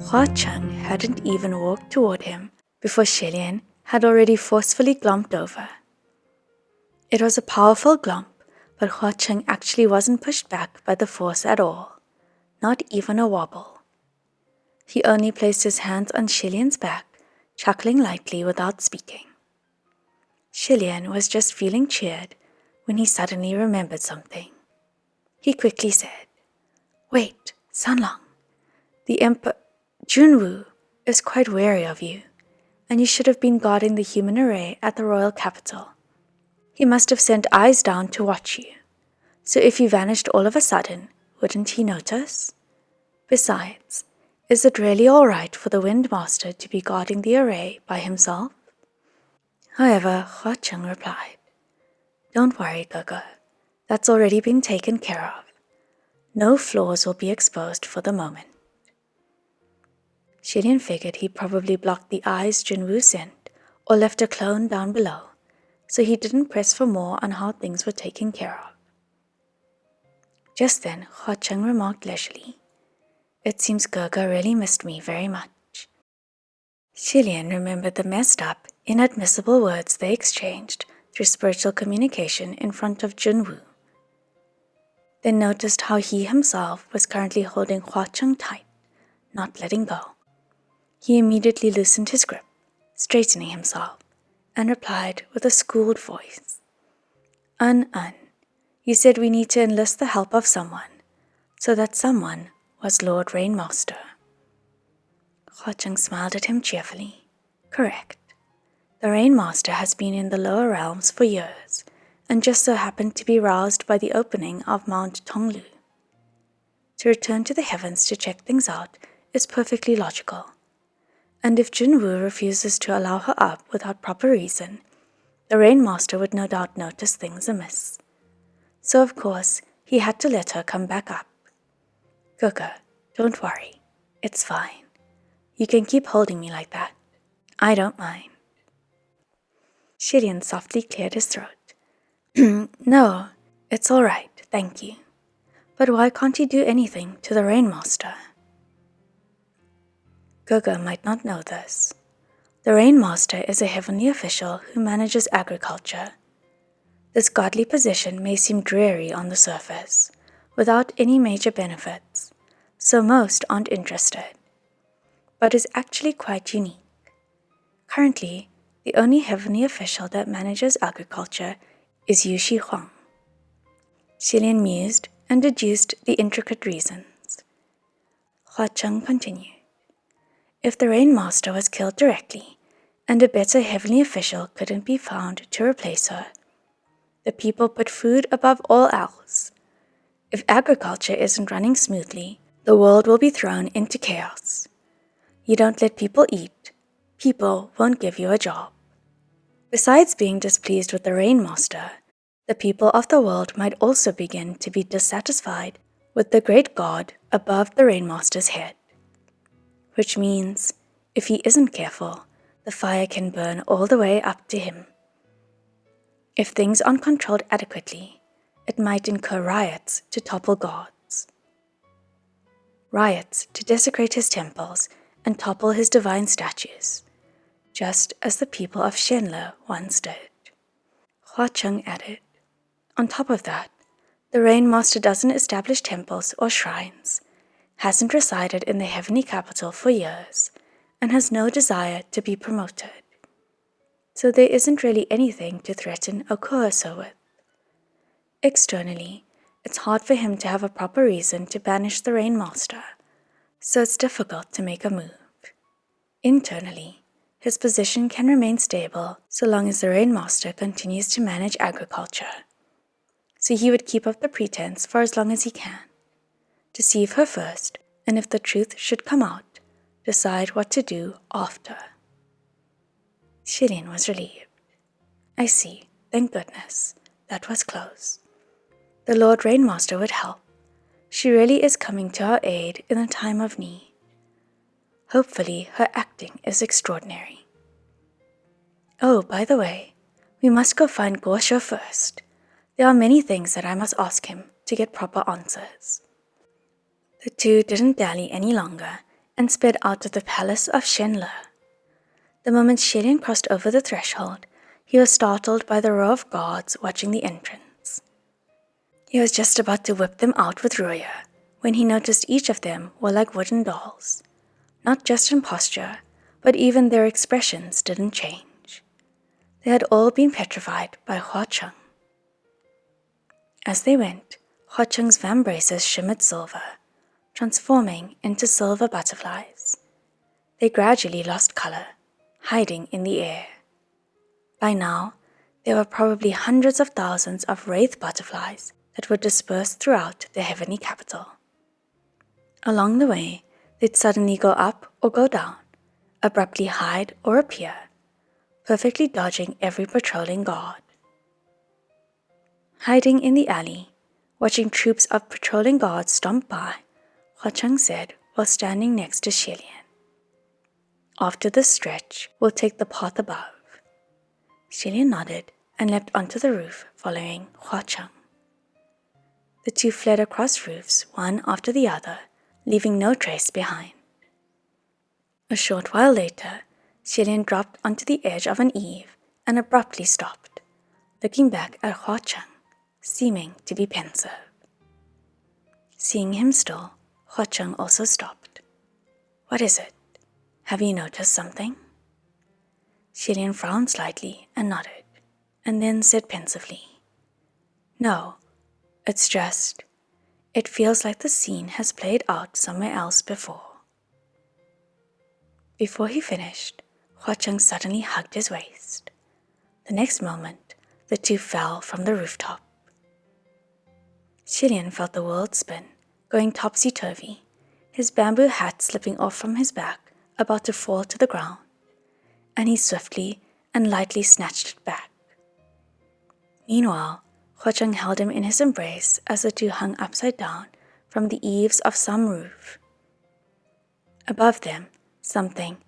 Chung hadn't even walked toward him before Shilian had already forcefully glomped over. It was a powerful glomp, but Chung actually wasn't pushed back by the force at all, not even a wobble. He only placed his hands on Shilian's back, chuckling lightly without speaking. Shilian was just feeling cheered when he suddenly remembered something. He quickly said, "Wait, Sanlong, the Emperor Junwu is quite wary of you, and you should have been guarding the human array at the royal capital. He must have sent eyes down to watch you, so if you vanished all of a sudden, wouldn't he notice? Besides, is it really all right for the Wind Master to be guarding the array by himself?" However, Chung replied, "Don't worry, Gogo. That's already been taken care of. No flaws will be exposed for the moment." Shilian figured he probably blocked the eyes Junwu sent or left a clone down below, so he didn't press for more on how things were taken care of. Just then, Chung remarked leisurely, "It seems Gogo really missed me very much." Shilian remembered the messed up, inadmissible words they exchanged through spiritual communication in front of Junwu. Then noticed how he himself was currently holding Chung tight, not letting go. He immediately loosened his grip, straightening himself, and replied with a schooled voice, Un, you said we need to enlist the help of someone, so that someone was Lord Rainmaster." Chung smiled at him cheerfully. "Correct. The Rainmaster has been in the lower realms for years, and just so happened to be roused by the opening of Mount Tonglu. To return to the heavens to check things out is perfectly logical. And if Junwu refuses to allow her up without proper reason, the Rainmaster would no doubt notice things amiss. So of course, he had to let her come back up. Gogo, don't worry. It's fine. You can keep holding me like that. I don't mind." Shilian softly cleared his throat. "No, it's all right, thank you. But why can't you do anything to the Rainmaster?" Gogo might not know this. The Rainmaster is a heavenly official who manages agriculture. This godly position may seem dreary on the surface, without any major benefits, so most aren't interested, but is actually quite unique. Currently, the only heavenly official that manages agriculture is Yushi Huang. Shilian mused and deduced the intricate reasons. Chung continued. If the Rainmaster was killed directly, and a better heavenly official couldn't be found to replace her, the people put food above all else. If agriculture isn't running smoothly, the world will be thrown into chaos. You don't let people eat, people won't give you a job. Besides being displeased with the Rainmaster, the people of the world might also begin to be dissatisfied with the great god above the Rainmaster's head. Which means, if he isn't careful, the fire can burn all the way up to him. If things aren't controlled adequately, it might incur riots to topple gods. Riots to desecrate his temples and topple his divine statues, just as the people of Shenle once did. Chung added, on top of that, the Rainmaster doesn't establish temples or shrines, hasn't resided in the heavenly capital for years, and has no desire to be promoted. So there isn't really anything to threaten or coerce her with. Externally, it's hard for him to have a proper reason to banish the Rainmaster, so it's difficult to make a move. Internally, his position can remain stable so long as the Rainmaster continues to manage agriculture. So he would keep up the pretense for as long as he can. Deceive her first, and if the truth should come out, decide what to do after. Shilian was relieved. I see, thank goodness. That was close. The Lord Rainmaster would help. She really is coming to our aid in a time of need. Hopefully her acting is extraordinary. Oh, by the way, we must go find Guosho first. There are many things that I must ask him to get proper answers. The two didn't dally any longer and sped out of the palace of Shenle. The moment Shilian crossed over the threshold, he was startled by the row of guards watching the entrance. He was just about to whip them out with Ruya when he noticed each of them were like wooden dolls. Not just in posture, but even their expressions didn't change. They had all been petrified by Chung. As they went, Chung's vambraces shimmered silver, transforming into silver butterflies. They gradually lost color, hiding in the air. By now, there were probably hundreds of thousands of wraith butterflies that were dispersed throughout the heavenly capital. Along the way, they'd suddenly go up or go down, abruptly hide or appear, perfectly dodging every patrolling guard. Hiding in the alley, watching troops of patrolling guards stomp by, Chung said while standing next to Shilian. After this stretch, we'll take the path above. Shilian nodded and leapt onto the roof, following Chung. The two fled across roofs, one after the other, leaving no trace behind. A short while later, Shilian dropped onto the edge of an eave and abruptly stopped, looking back at Chung, seeming to be pensive. Seeing him still, Chung also stopped. "What is it? Have you noticed something?" Shilian frowned slightly and nodded, and then said pensively, "No, it's just, it feels like the scene has played out somewhere else before." Before he finished, Chung suddenly hugged his waist. The next moment, the two fell from the rooftop. Shilian felt the world spin, going topsy-turvy, his bamboo hat slipping off from his back, about to fall to the ground, and he swiftly and lightly snatched it back. Meanwhile, Chung held him in his embrace as the two hung upside down from the eaves of some roof. Above them, something,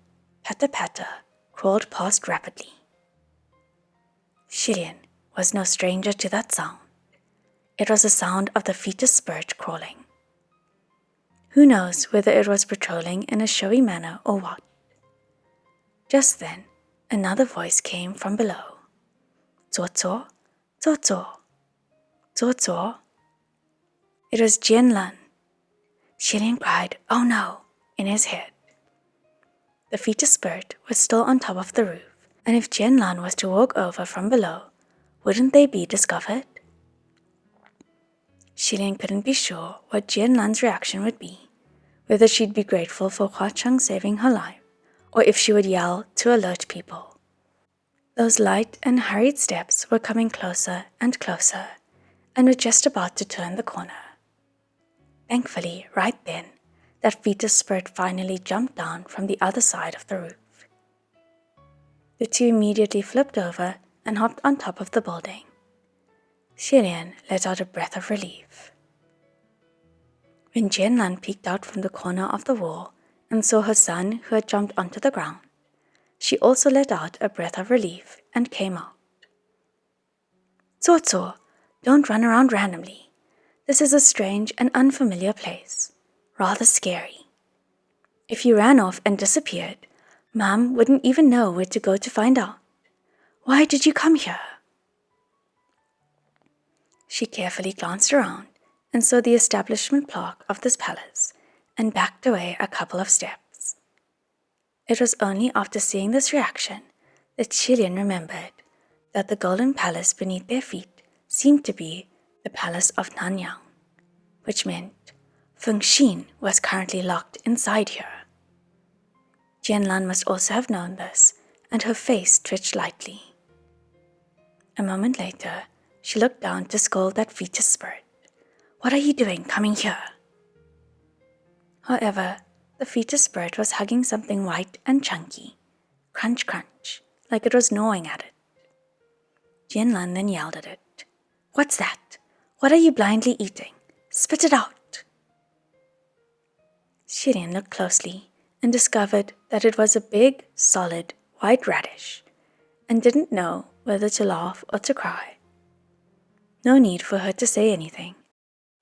patter-patter, crawled past rapidly. Shilian was no stranger to that sound. It was the sound of the fetus spirit crawling. Who knows whether it was patrolling in a showy manner or what? Just then, another voice came from below. "Zuo, Zuo, Zuo." It was Jianlan. Shilian cried, "Oh no," in his head. The fetus spirit was still on top of the roof, and if Jianlan was to walk over from below, wouldn't they be discovered? Shilian couldn't be sure what Jianlan's reaction would be, whether she'd be grateful for Chung saving her life, or if she would yell to alert people. Those light and hurried steps were coming closer and closer, and were just about to turn the corner. Thankfully, right then, that fetus spirit finally jumped down from the other side of the roof. The two immediately flipped over and hopped on top of the building. Shilian let out a breath of relief. When Jianlan peeked out from the corner of the wall and saw her son who had jumped onto the ground, she also let out a breath of relief and came out. "Zuo, don't run around randomly. This is a strange and unfamiliar place, rather scary. If you ran off and disappeared, Mom wouldn't even know where to go to find out. Why did you come here?" She carefully glanced around and saw the establishment plaque of this palace and backed away a couple of steps. It was only after seeing this reaction that Shilian remembered that the golden palace beneath their feet seemed to be the palace of Nanyang, which meant Funshin was currently locked inside here. Jianlan must also have known this, and her face twitched lightly. A moment later, she looked down to scold that fetus spirit. "What are you doing coming here?" However, the fetus spirit was hugging something white and chunky, crunch crunch, like it was gnawing at it. Jianlan then yelled at it. "What's that? What are you blindly eating? Spit it out!" Shilian looked closely and discovered that it was a big, solid, white radish, and didn't know whether to laugh or to cry. No need for her to say anything.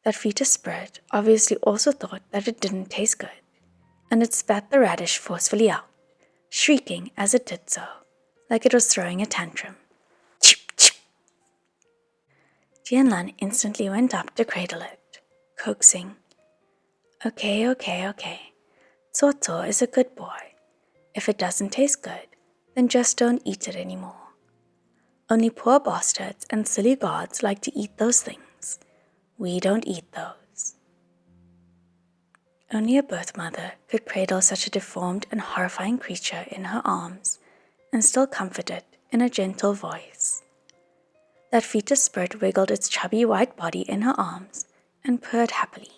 That fetus spirit obviously also thought that it didn't taste good, and it spat the radish forcefully out, shrieking as it did so, like it was throwing a tantrum. Chip, chip. Tian instantly went up to cradle it, coaxing. Okay. Tso is a good boy. If it doesn't taste good, then just don't eat it anymore. Only poor bastards and silly gods like to eat those things. We don't eat those. Only a birth mother could cradle such a deformed and horrifying creature in her arms and still comfort it in a gentle voice. That fetus spirit wiggled its chubby white body in her arms and purred happily.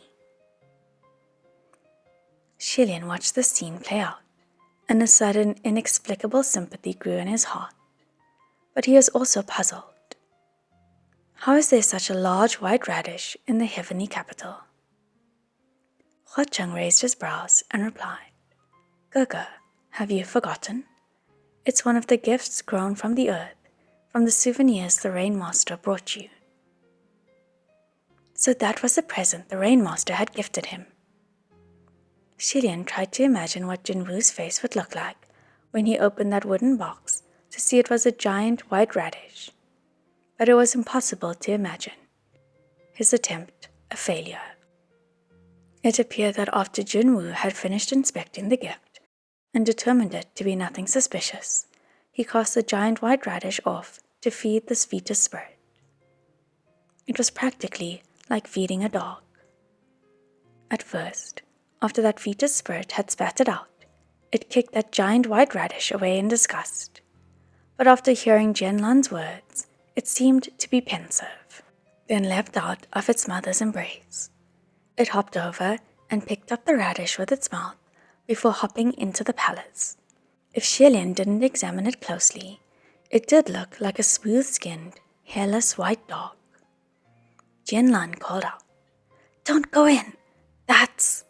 Shilian watched the scene play out, and a sudden, inexplicable sympathy grew in his heart. But he was also puzzled. How is there such a large white radish in the heavenly capital? Chung raised his brows and replied, Gaga, have you forgotten? It's one of the gifts grown from the earth, from the souvenirs the Rainmaster brought you. So that was the present the Rainmaster had gifted him. Shilian tried to imagine what Jinwu's face would look like when he opened that wooden box to see it was a giant white radish. But it was impossible to imagine. His attempt a failure. It appeared that after Jinwu had finished inspecting the gift and determined it to be nothing suspicious, he cast the giant white radish off to feed this fetus spirit. It was practically like feeding a dog. At first, after that fetus spirit had spat it out, it kicked that giant white radish away in disgust. But after hearing Jianlan's words, it seemed to be pensive, then leapt out of its mother's embrace. It hopped over and picked up the radish with its mouth before hopping into the palace. If Shilian didn't examine it closely, it did look like a smooth-skinned, hairless white dog. Jianlan called out, Don't go in! That's...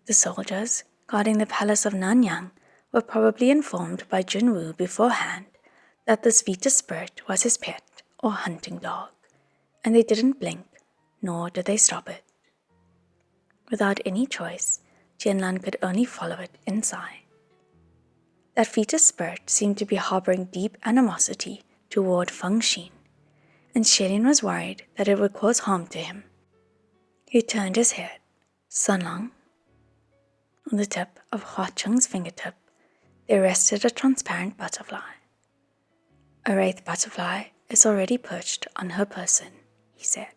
The soldiers guarding the palace of Nanyang were probably informed by Jinwu beforehand that this fetus spirit was his pet or hunting dog, and they didn't blink, nor did they stop it. Without any choice, Jianlan could only follow it inside. That fetus spirit seemed to be harboring deep animosity toward Funshin, and Shilian was worried that it would cause harm to him. He turned his head. Sunlong. On the tip of Hua Chung's fingertip, there rested a transparent butterfly. A wraith butterfly is already perched on her person, he said.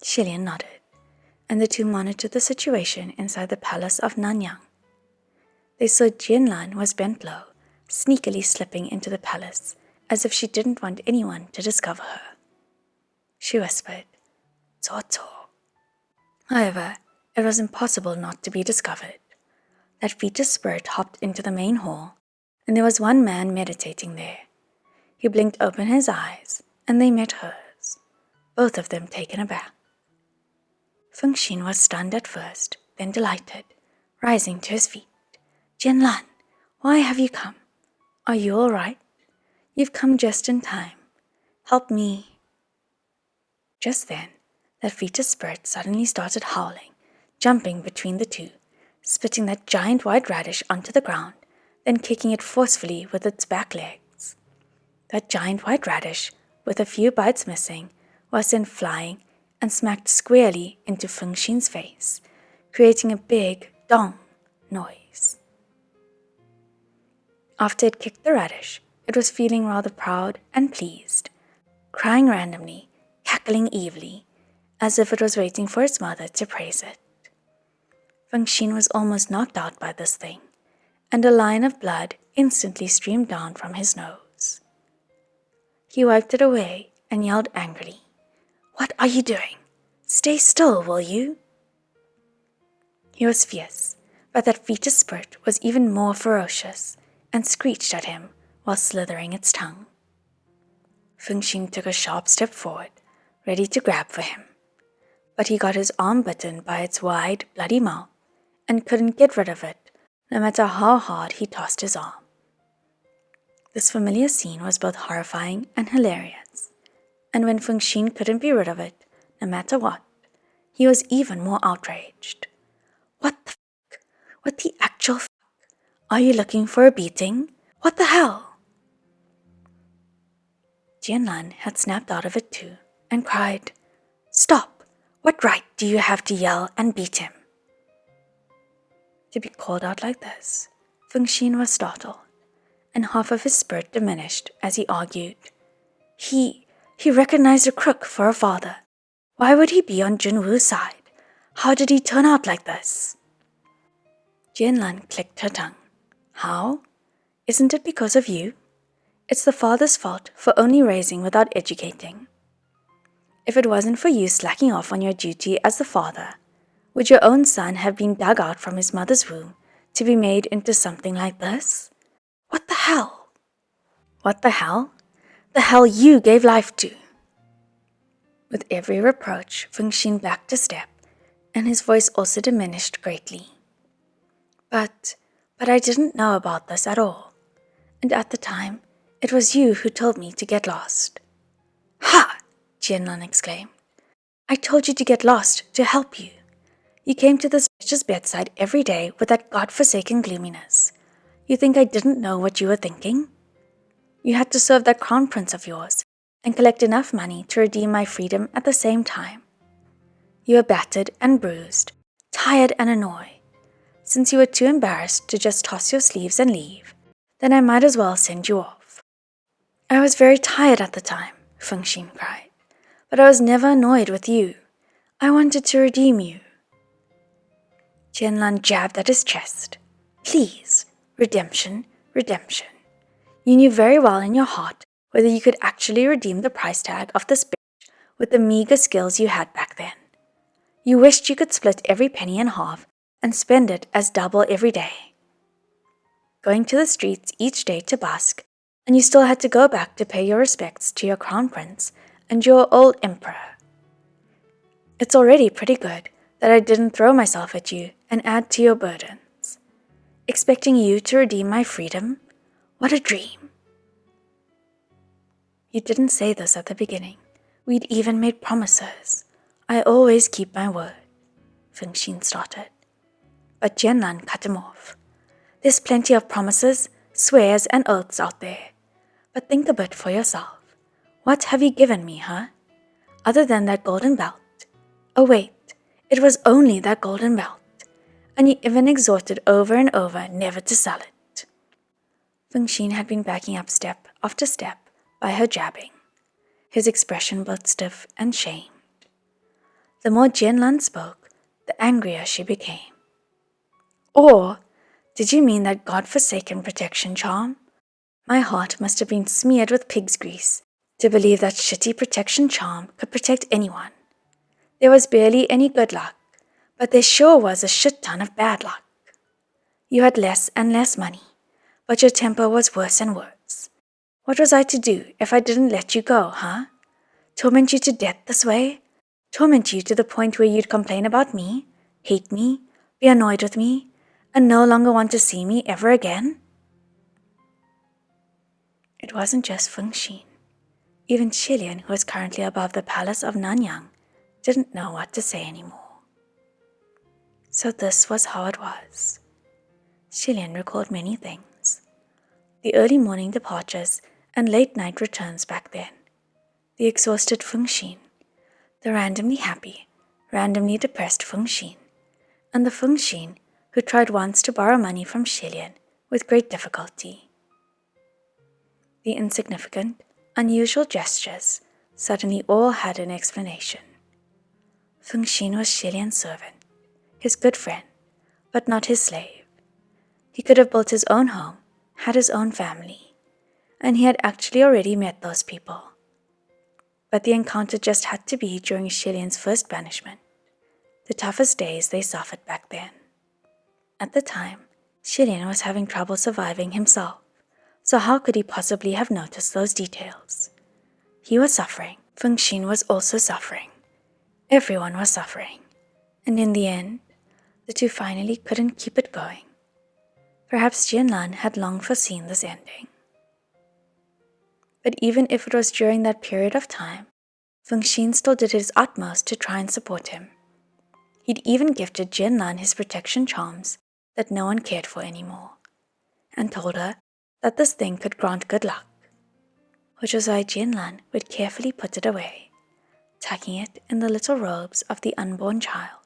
Shilian nodded, and the two monitored the situation inside the palace of Nanyang. They saw Jianlan was bent low, sneakily slipping into the palace, as if she didn't want anyone to discover her. She whispered, Tso. However, it was impossible not to be discovered. That fetus spirit hopped into the main hall, and there was one man meditating there. He blinked open his eyes, and they met hers, both of them taken aback. Funshin was stunned at first, then delighted, rising to his feet. Jianlan, why have you come? Are you all right? You've come just in time. Help me. Just then, that fetus spirit suddenly started howling, jumping between the two, spitting that giant white radish onto the ground, then kicking it forcefully with its back legs. That giant white radish, with a few bites missing, was then flying and smacked squarely into Funshin's face, creating a big dong noise. After it kicked the radish, it was feeling rather proud and pleased, crying randomly, cackling evilly, as if it was waiting for its mother to praise it. Funshin was almost knocked out by this thing, and a line of blood instantly streamed down from his nose. He wiped it away and yelled angrily, What are you doing? Stay still, will you? He was fierce, but that fetus spirit was even more ferocious and screeched at him while slithering its tongue. Funshin took a sharp step forward, ready to grab for him, but he got his arm bitten by its wide, bloody mouth and couldn't get rid of it, no matter how hard he tossed his arm. This familiar scene was both horrifying and hilarious, and when Funshin couldn't be rid of it, no matter what, he was even more outraged. What What the actual fuck? Are you looking for a beating? What the hell? Jianlan had snapped out of it too and cried, "Stop! What right do you have to yell and beat him?" To be called out like this, Funshin was startled, and half of his spirit diminished as he argued. He recognized a crook for a father. Why would he be on Junwu's side? How did he turn out like this? Jianlan clicked her tongue. How? Isn't it because of you? It's the father's fault for only raising without educating. If it wasn't for you slacking off on your duty as the father, would your own son have been dug out from his mother's womb to be made into something like this? What the hell? What the hell? The hell you gave life to. With every reproach, Funshin backed a step, and his voice also diminished greatly. But I didn't know about this at all. And at the time, it was you who told me to get lost. Ha! Jianlan exclaimed. I told you to get lost to help you. You came to this bitch's bedside every day with that godforsaken gloominess. You think I didn't know what you were thinking? You had to serve that crown prince of yours and collect enough money to redeem my freedom at the same time. You were battered and bruised, tired and annoyed. Since you were too embarrassed to just toss your sleeves and leave, then I might as well send you off. I was very tired at the time, Funshin cried, but I was never annoyed with you. I wanted to redeem you. Jianlan jabbed at his chest. Please, redemption, redemption. You knew very well in your heart whether you could actually redeem the price tag of this bitch with the meager skills you had back then. You wished you could split every penny in half and spend it as double every day. Going to the streets each day to busk, and you still had to go back to pay your respects to your crown prince and your old emperor. It's already pretty good that I didn't throw myself at you and add to your burdens. Expecting you to redeem my freedom? What a dream. You didn't say this at the beginning. We'd even made promises. I always keep my word, Funshin started. But Jianlan cut him off. There's plenty of promises, swears, and oaths out there. But think a bit for yourself. What have you given me, huh? Other than that golden belt. Oh wait, it was only that golden belt. And you even exhorted over and over never to sell it. Funshin had been backing up step after step by her jabbing, his expression both stiff and shamed. The more Jianlan spoke, the angrier she became. Or, did you mean that godforsaken protection charm? My heart must have been smeared with pig's grease to believe that shitty protection charm could protect anyone. There was barely any good luck, but there sure was a shit ton of bad luck. You had less and less money, but your temper was worse and worse. What was I to do if I didn't let you go, huh? Torment you to death this way? Torment you to the point where you'd complain about me, hate me, be annoyed with me, and no longer want to see me ever again? It wasn't just Funshin. Even Shilian, who was currently above the palace of Nanyang, didn't know what to say anymore. So this was how it was. Shilian recalled many things. The early morning departures and late night returns back then. The exhausted Funshin. The randomly happy, randomly depressed Funshin. And the Funshin who tried once to borrow money from Shilian with great difficulty. The insignificant, unusual gestures suddenly all had an explanation. Funshin was Shilian's servant, his good friend, but not his slave. He could have built his own home, had his own family, and he had actually already met those people. But the encounter just had to be during Shilian's first banishment, the toughest days they suffered back then. At the time, Shilian was having trouble surviving himself, so how could he possibly have noticed those details? He was suffering. Funshin was also suffering. Everyone was suffering. And in the end, the two finally couldn't keep it going. Perhaps Jianlan had long foreseen this ending. But even if it was during that period of time, Funshin still did his utmost to try and support him. He'd even gifted Jianlan his protection charms that no one cared for anymore, and told her that this thing could grant good luck, which was why Jianlan would carefully put it away, tucking it in the little robes of the unborn child.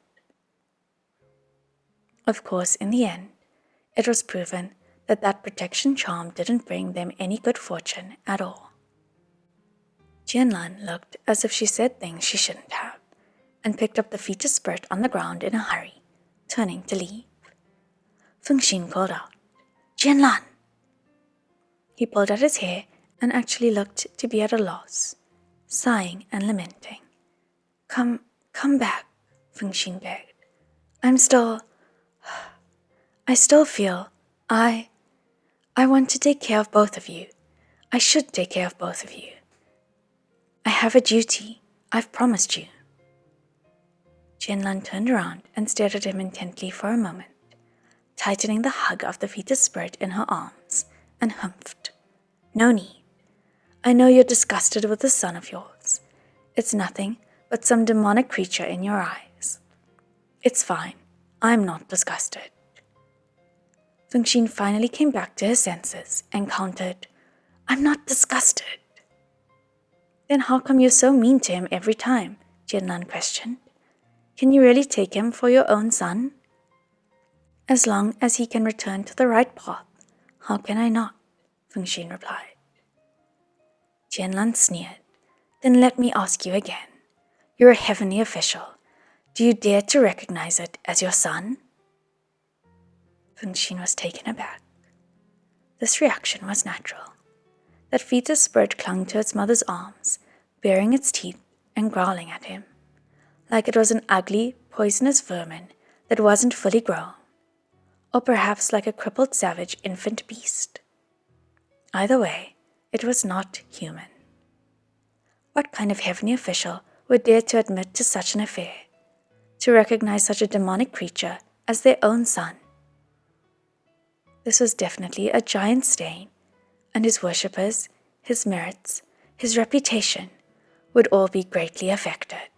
Of course, in the end, it was proven that that protection charm didn't bring them any good fortune at all. Jianlan looked as if she said things she shouldn't have, and picked up the fetus spirit on the ground in a hurry, turning to leave. Funshin called out, "Jianlan!" He pulled at his hair and actually looked to be at a loss, sighing and lamenting. Come back," Funshin begged. I still feel I want to take care of both of you. I should take care of both of you. I have a duty. I've promised you." Jianlan turned around and stared at him intently for a moment, tightening the hug of the fetus spirit in her arms, and humphed. "No need. I know you're disgusted with this son of yours. It's nothing but some demonic creature in your eyes. It's fine. I'm not disgusted." Funshin finally came back to his senses and countered, "I'm not disgusted." "Then how come you're so mean to him every time?" Jianlan questioned. "Can you really take him for your own son?" "As long as he can return to the right path, how can I not?" Funshin replied. Jianlan sneered. "Then let me ask you again. You're a heavenly official. Do you dare to recognize it as your son?" Funshin was taken aback. This reaction was natural. That fetus spirit clung to its mother's arms, baring its teeth and growling at him, like it was an ugly, poisonous vermin that wasn't fully grown, or perhaps like a crippled savage infant beast. Either way, it was not human. What kind of heavenly official would dare to admit to such an affair, to recognize such a demonic creature as their own son? This was definitely a giant stain, and his worshippers, his merits, his reputation would all be greatly affected.